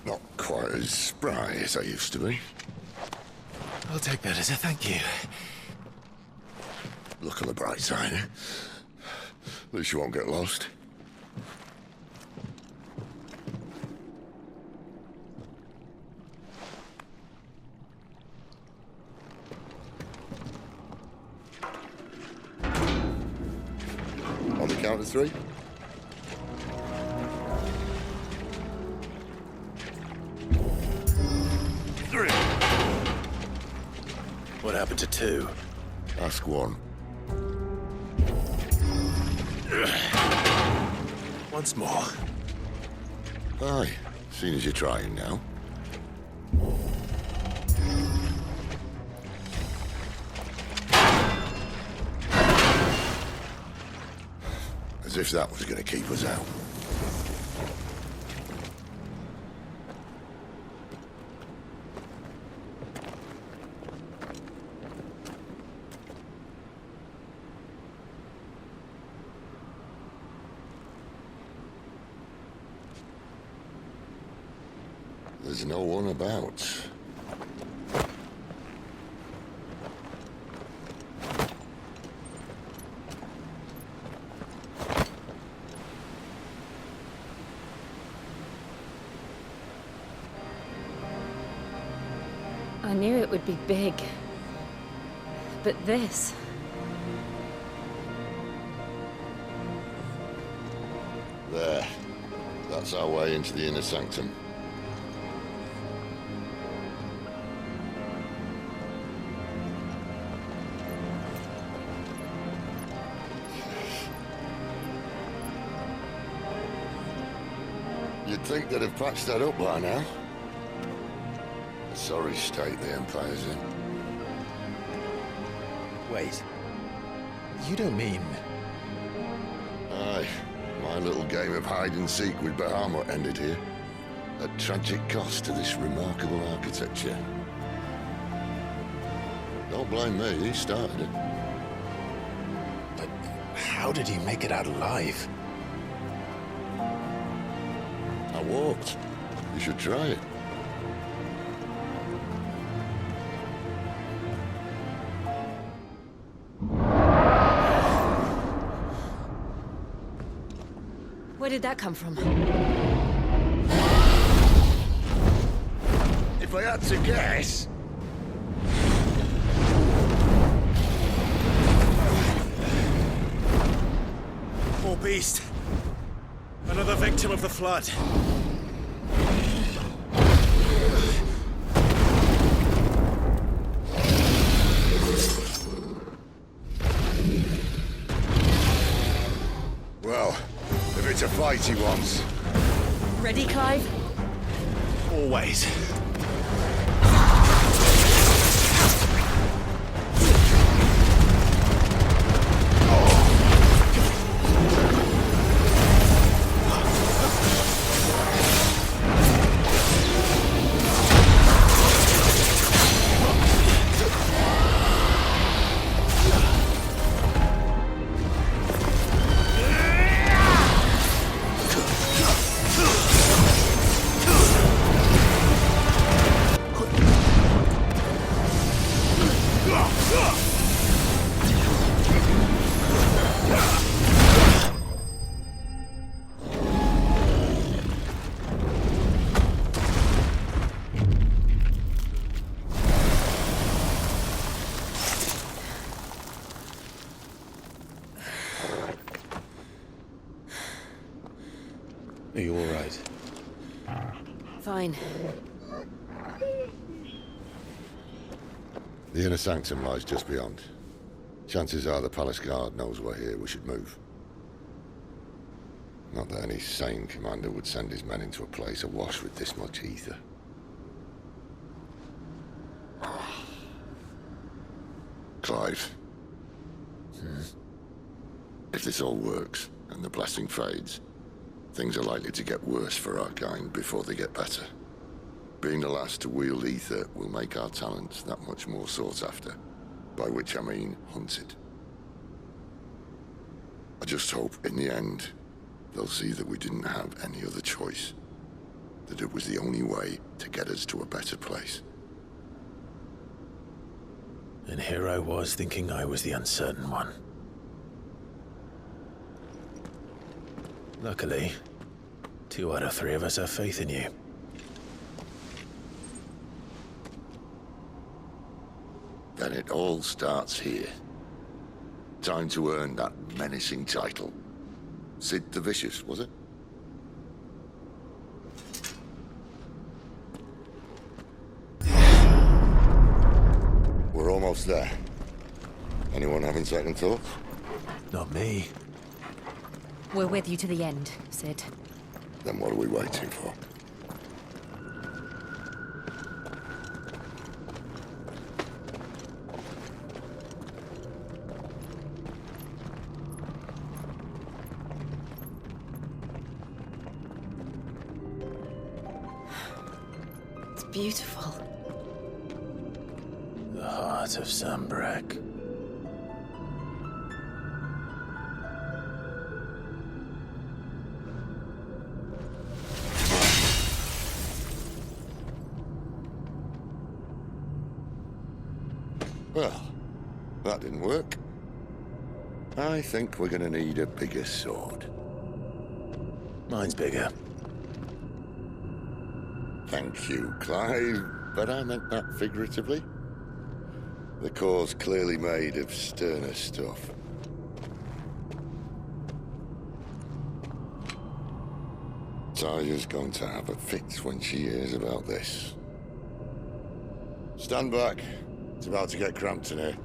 S2: Not quite as spry as I used to be.
S1: I'll take that as a thank you.
S2: Look on the bright side, eh? At least you won't get lost. On the count of 3.
S1: What happened to 2?
S2: Ask 1.
S1: Once more.
S2: Aye, seeing as you're trying now. As if that was going to keep us out. There's no one about.
S20: I knew it would be big. But this...
S2: There. That's our way into the inner sanctum. You'd think they'd have patched that up by now. Sorry state the Empire's in.
S1: Wait. You don't mean...
S2: Aye. My little game of hide-and-seek with Bahamut ended here. At tragic cost to this remarkable architecture. Don't blame me, he started it.
S1: But how did he make it out alive?
S2: I walked. You should try it.
S20: Where did that come from?
S2: If I had to guess...
S1: Poor beast. Another victim of the flood.
S2: Well, if it's a fight he wants.
S20: Ready, Clive?
S1: Always. Are you all right?
S20: Fine.
S2: The inner sanctum lies just beyond. Chances are the palace guard knows we're here. We should move. Not that any sane commander would send his men into a place awash with this much ether. Clive. If this all works, and the blessing fades, things are likely to get worse for our kind before they get better. Being the last to wield ether will make our talents that much more sought after. By which I mean hunted. I just hope, in the end, they'll see that we didn't have any other choice. That it was the only way to get us to a better place.
S1: And here I was thinking I was the uncertain one. Luckily, 2 out of 3 of us have faith in you.
S2: Then it all starts here. Time to earn that menacing title. Sid the Vicious, was it? We're almost there. Anyone having second thoughts?
S1: Not me.
S20: We're with you to the end, Sid.
S2: Then what are we waiting for?
S20: It's beautiful.
S1: The heart of Sambrek.
S2: Well, that didn't work. I think we're gonna need a bigger sword.
S1: Mine's bigger.
S2: Thank you, Clive, but I meant that figuratively. The core's clearly made of sterner stuff. Taya's going to have a fit when she hears about this. Stand back. It's about to get cramped in here.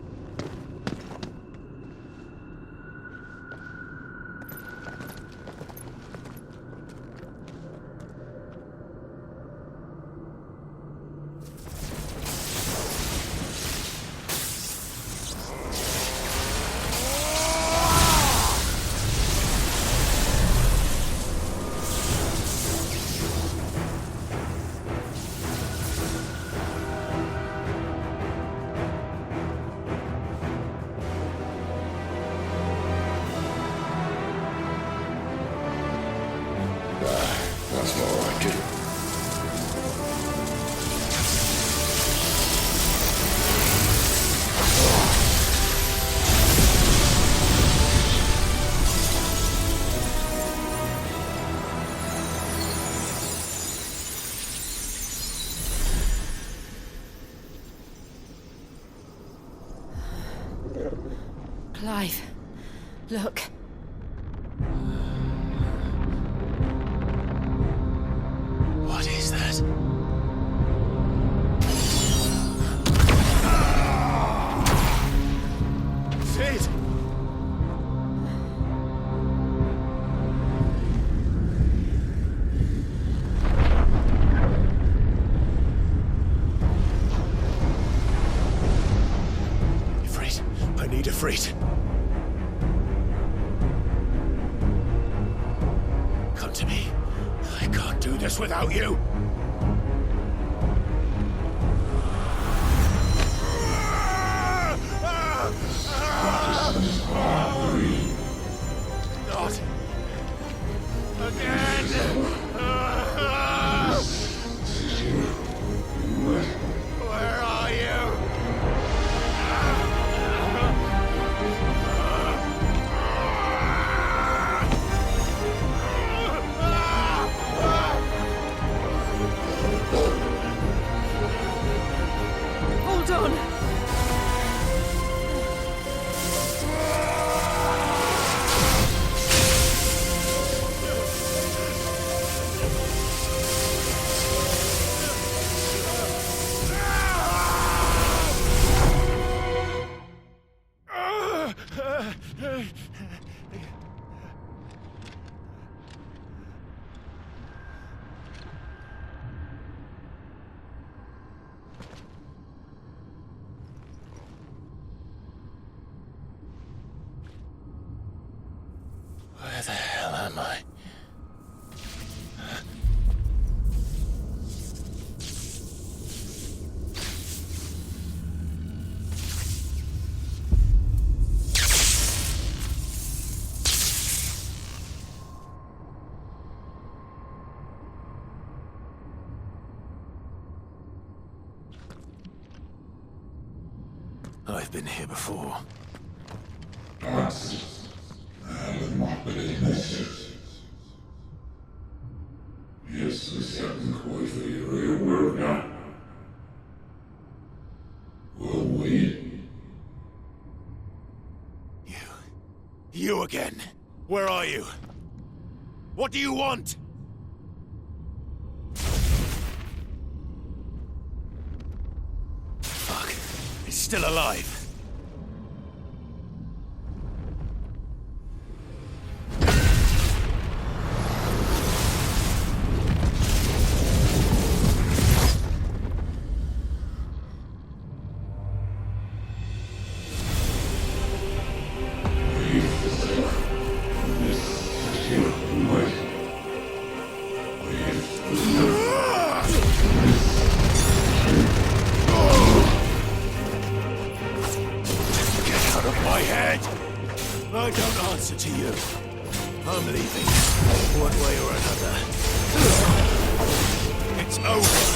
S21: That's more like it.
S16: Clive, look.
S1: What is that?
S6: Sid!
S1: Ifrit, I need Ifrit. Come to me. I can't do this without you. Not again. Where are you?
S4: Hold on!
S1: Where the hell am I? I've been here before. You again? Where are you? What do you want? Fuck. It's still alive. I don't answer to you. I'm leaving, one way or another. It's over.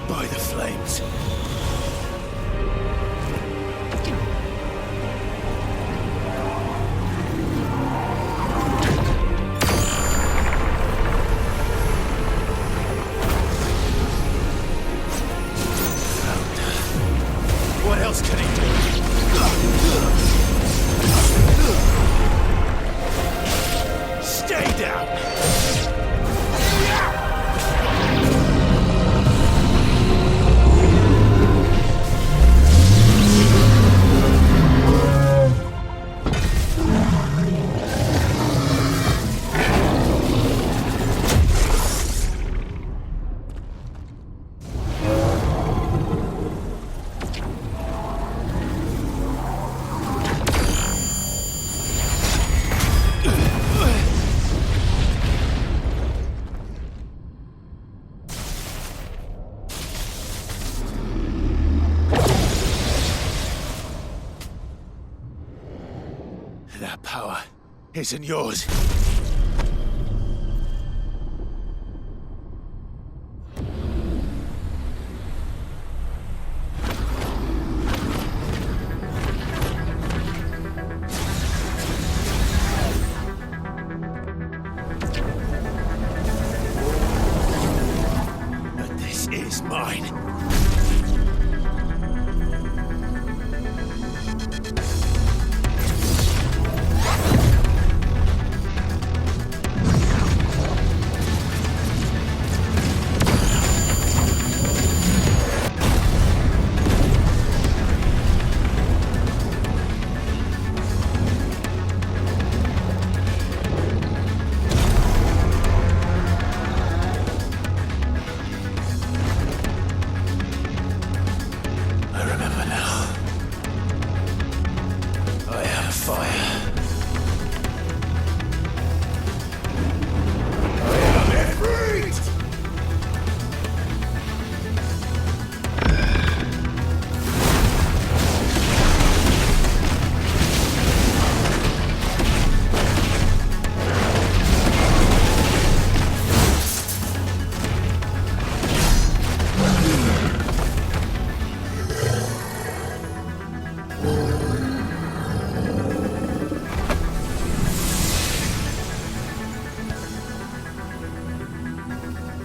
S1: By the flames. That power isn't yours. But this is mine. I remember now. I am fire. I am Ifrit!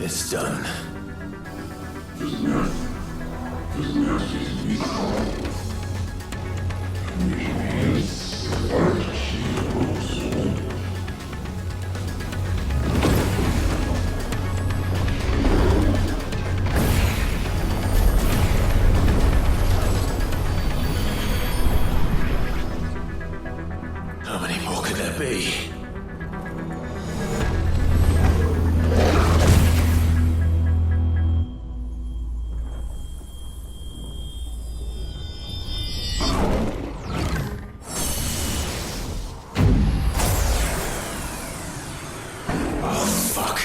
S1: It's done. How many more could there be? Oh, fuck.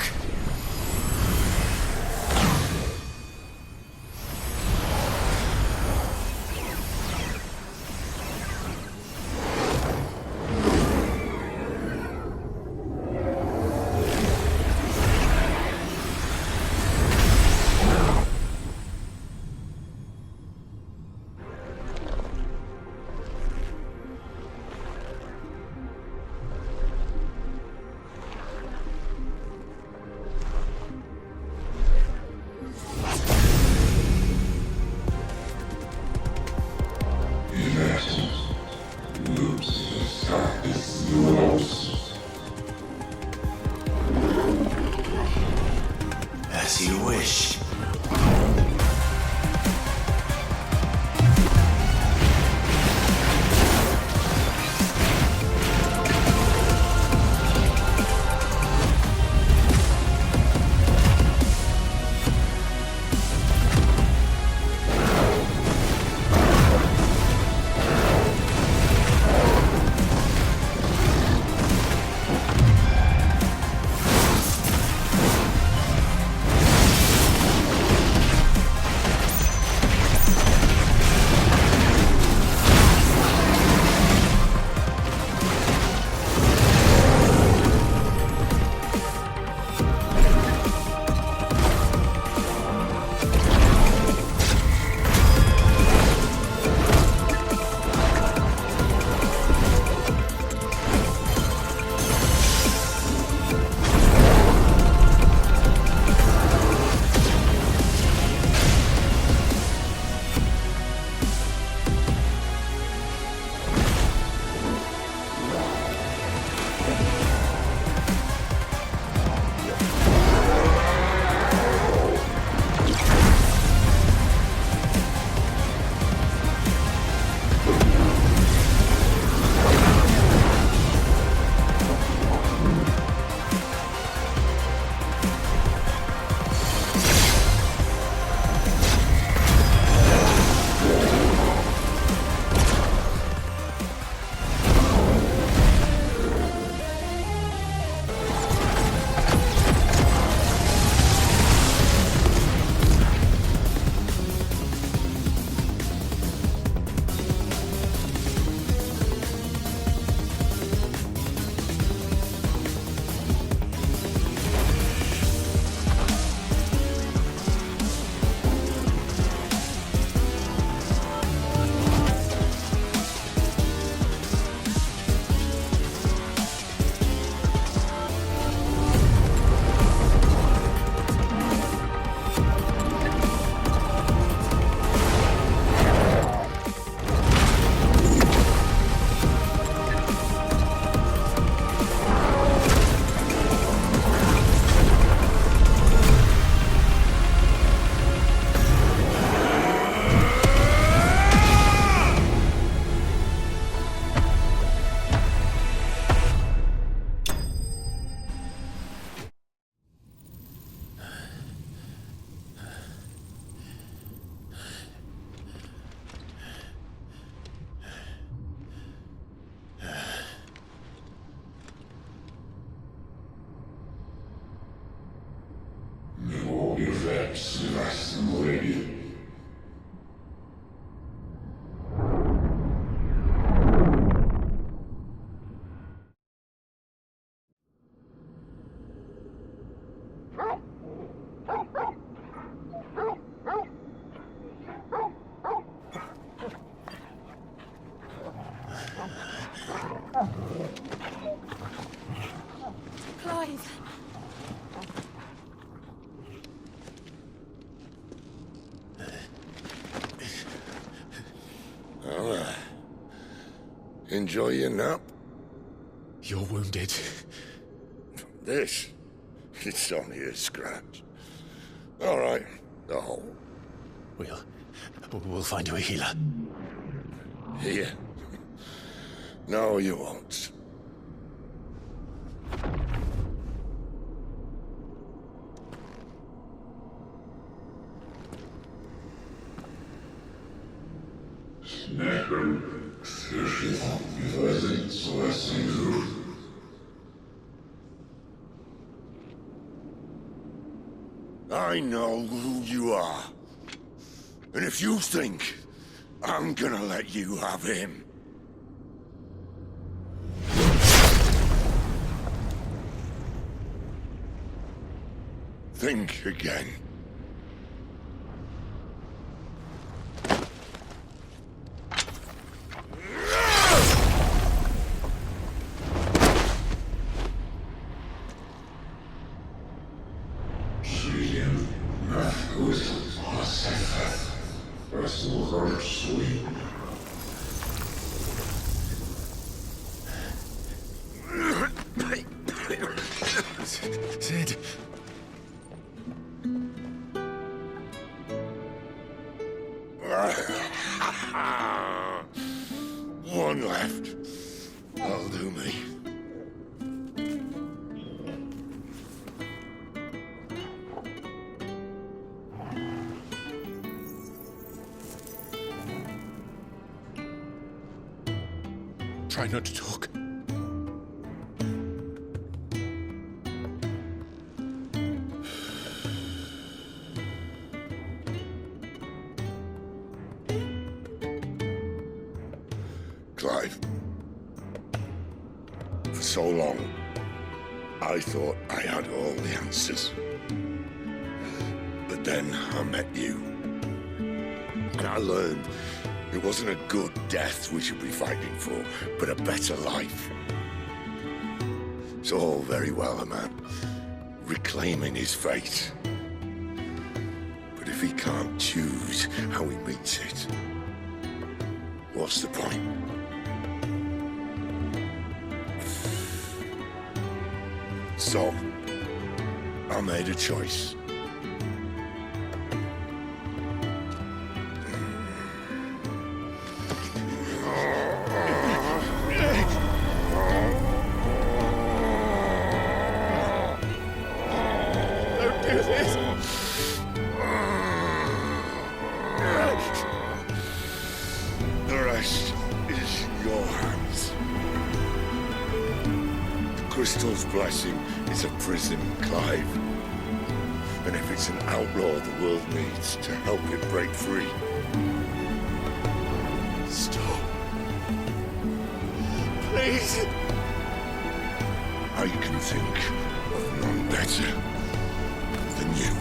S21: Enjoy your nap?
S5: You're wounded.
S21: This? It's only a scratch. All right, the hole.
S5: We'll find you a healer.
S21: Here? No, you won't. I know who you are. And if you think I'm gonna let you have him... think again.
S5: Sid.
S21: One left. That'll do me.
S5: Try not to talk.
S21: Clive. For so long, I thought I had all the answers. But then I met you. And I learned it wasn't a good death we should be fighting for, but a better life. It's all very well, a man reclaiming his fate. But if he can't choose how he meets it, what's the point? So, I made a choice.
S5: Don't do this!
S21: The rest is in your hands. The Crystal's blessing is a prison, Clive. And if it's an outlaw the world needs to help it break free...
S5: Stop. Please!
S21: I can think of none better than you.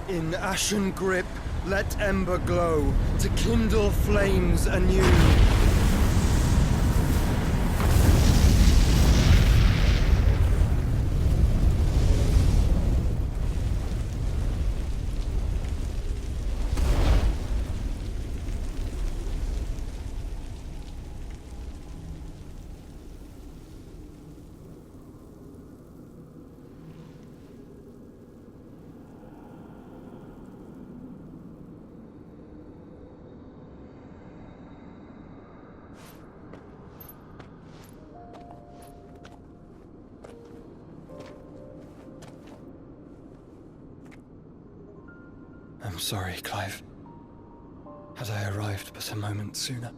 S22: In ashen grip, let ember glow, to kindle flames anew. I'm sorry, Clive. Had I arrived but a moment sooner.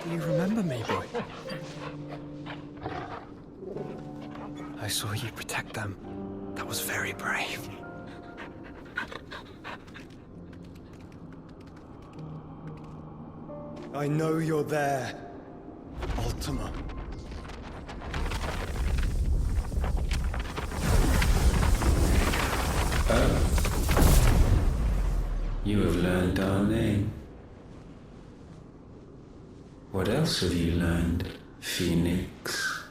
S22: Do you remember me, boy? I saw you protect them. That was very brave. I know you're there, Ultima.
S3: You have learned our name. What else have you learned, Phoenix?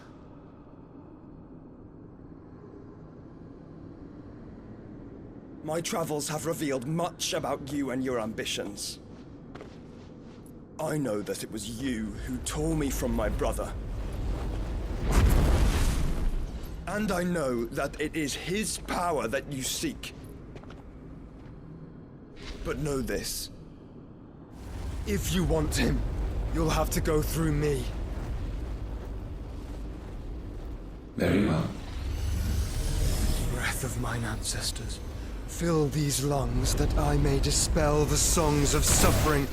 S22: My travels have revealed much about you and your ambitions. I know that it was you who tore me from my brother. And I know that it is his power that you seek. But know this. If you want him, you'll have to go through me.
S3: Very well.
S22: Breath of mine ancestors, fill these lungs that I may dispel the songs of suffering.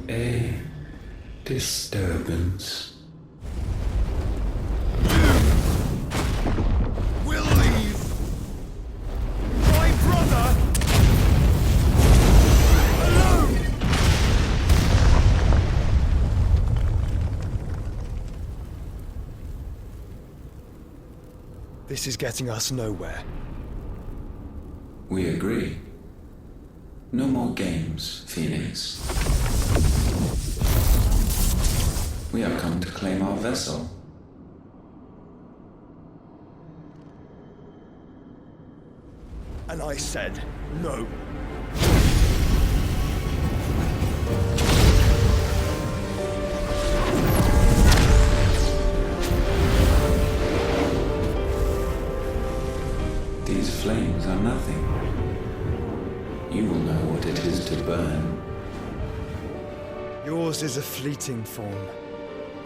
S3: A disturbance.
S22: We'll leave. My brother alone. This is getting us nowhere.
S3: We agree. No more games, Phoenix. We have come to claim our vessel.
S22: And I said no.
S3: These flames are nothing. You will know what it is to burn.
S22: Yours is a fleeting form.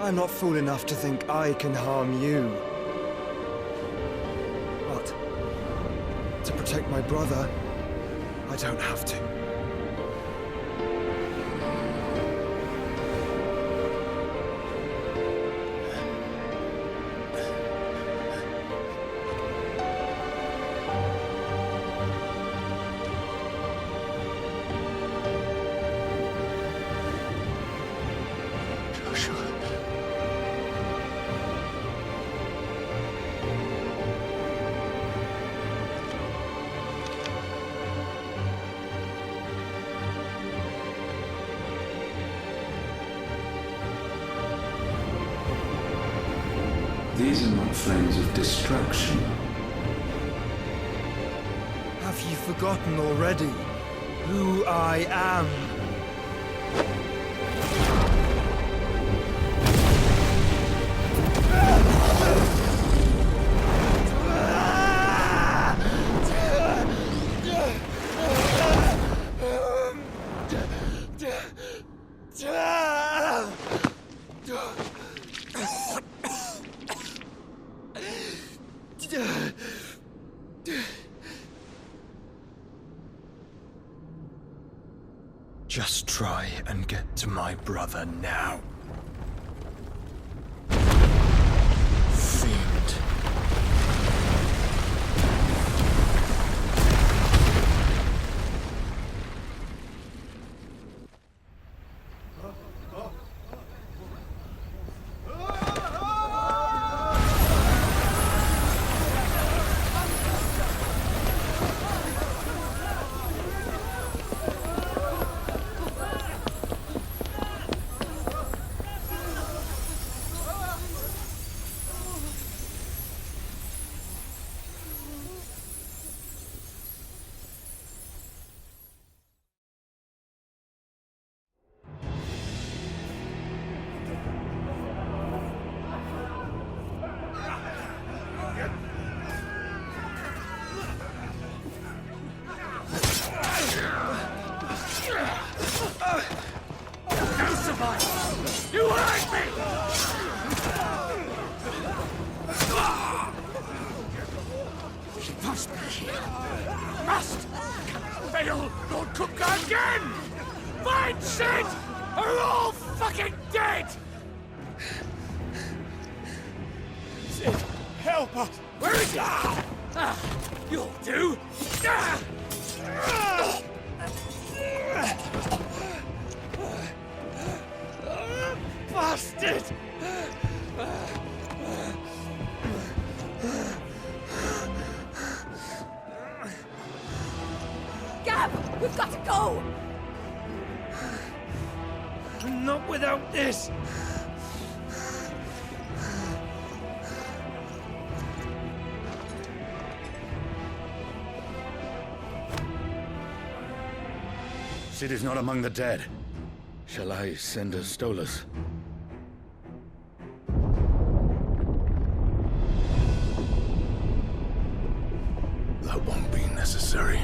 S22: I'm not fool enough to think I can harm you. But to protect my brother, I don't have to.
S3: These are not flames of destruction.
S22: Have you forgotten already who I am? Just try and get to my brother now. Fiend.
S18: She must be here. Must! Cannot fail, Lord Cook again! Find Sid! Or we're all fucking dead! Sid, help us! Where is he? You'll do! Bastard!
S4: Gab, we've got to go!
S5: Not without this!
S9: Sid is not among the dead. Shall I send a Stolas?
S21: That won't be necessary.